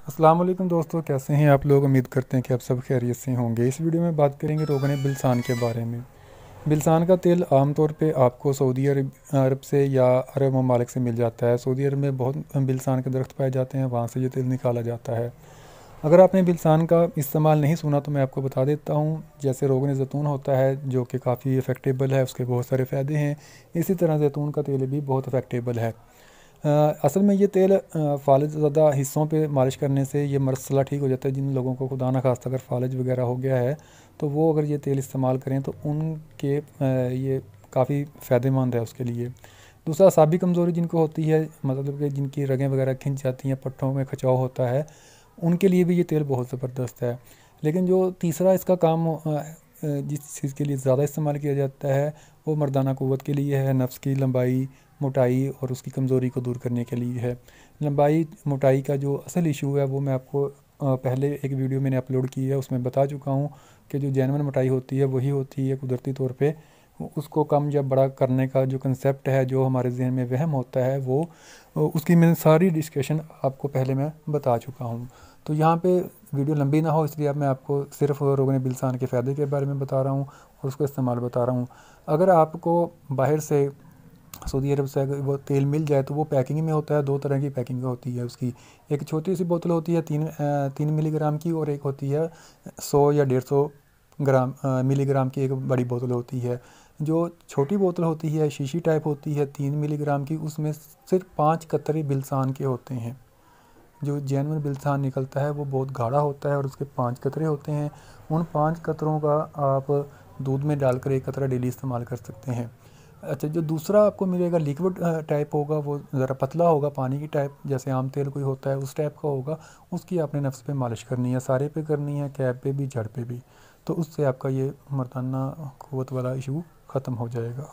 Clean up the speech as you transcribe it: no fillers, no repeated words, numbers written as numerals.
अस्सलाम वालेकुम दोस्तों, कैसे हैं आप लोग। उम्मीद करते हैं कि आप सब खैरियत से होंगे। इस वीडियो में बात करेंगे रोगन बिलसान के बारे में। बिलसान का तेल आमतौर पे आपको सऊदी अरब से या अरब ममालिक से मिल जाता है। सऊदी अरब में बहुत बिलसान के दरख्त पाए जाते हैं, वहाँ से ये तेल निकाला जाता है। अगर आपने बिलसान का इस्तेमाल नहीं सुना तो मैं आपको बता देता हूँ। जैसे रोगन ज़ैतून होता है जो कि काफ़ी इफ़ेक्टेबल है, उसके बहुत सारे फ़ायदे हैं। इसी तरह ज़ैतून का तेल भी बहुत इफ़ेक्टेबल है। असल में ये तेल फ़ालिज ज़्यादा हिस्सों पे मालिश करने से ये मसला ठीक हो जाता है। जिन लोगों को खुदा न खास्ता अगर फ़ालिज वगैरह हो गया है तो वो अगर ये तेल इस्तेमाल करें तो उनके ये काफ़ी फ़ायदेमंद है उसके लिए। दूसरा, असाबी कमज़ोरी जिनको होती है, मतलब कि जिनकी रगें वगैरह खिंच जाती हैं, पट्टों में खिंचाव होता है, उनके लिए भी ये तेल बहुत ज़बरदस्त है। लेकिन जो तीसरा इसका काम जिस चीज़ के लिए ज़्यादा इस्तेमाल किया जाता है वो मर्दाना क़ुव्वत के लिए है, नफ्स की लंबाई, मोटाई और उसकी कमज़ोरी को दूर करने के लिए है। लंबाई मोटाई का जो असल इशू है वो मैं आपको पहले एक वीडियो मैंने अपलोड की है, उसमें बता चुका हूँ कि जो जेन्युइन मोटाई होती है वही होती है कुदरती तौर पे। उसको कम या बड़ा करने का जो कंसेप्ट है, जो हमारे जहन में वहम होता है, वो उसकी मैंने सारी डिस्कशन आपको पहले मैं बता चुका हूँ। तो यहाँ पे वीडियो लंबी ना हो इसलिए अब मैं आपको सिर्फ रोगन बिलसान के फ़ायदे के बारे में बता रहा हूँ और उसका इस्तेमाल बता रहा हूँ। अगर आपको बाहर से सऊदी अरब से अगर वो तेल मिल जाए तो वो पैकिंग में होता है। दो तरह की पैकिंग होती है उसकी। एक छोटी सी बोतल होती है 3 मिलीग्राम की, और एक होती है 100 या 150 मिलीग्राम की एक बड़ी बोतल होती है। जो छोटी बोतल होती है शीशी टाइप होती है 3 मिलीग्राम की, उसमें सिर्फ 5 कतरे बिलसान के होते हैं। जो जेन्युइन बिलसान निकलता है वो बहुत गाढ़ा होता है और उसके 5 कतरे होते हैं। उन 5 कतरों का आप दूध में डालकर एक कतरा डेली इस्तेमाल कर सकते हैं। अच्छा, जो दूसरा आपको मिलेगा लिक्विड टाइप होगा, वो ज़रा पतला होगा, पानी की टाइप, जैसे आम तेल कोई होता है उस टाइप का होगा। उसकी आपने नफ्स पे मालिश करनी है, सारे पे करनी है, कैप पे भी, जड़ पे भी। तो उससे आपका ये मर्दाना क़ुव्वत वाला इशू ख़त्म हो जाएगा।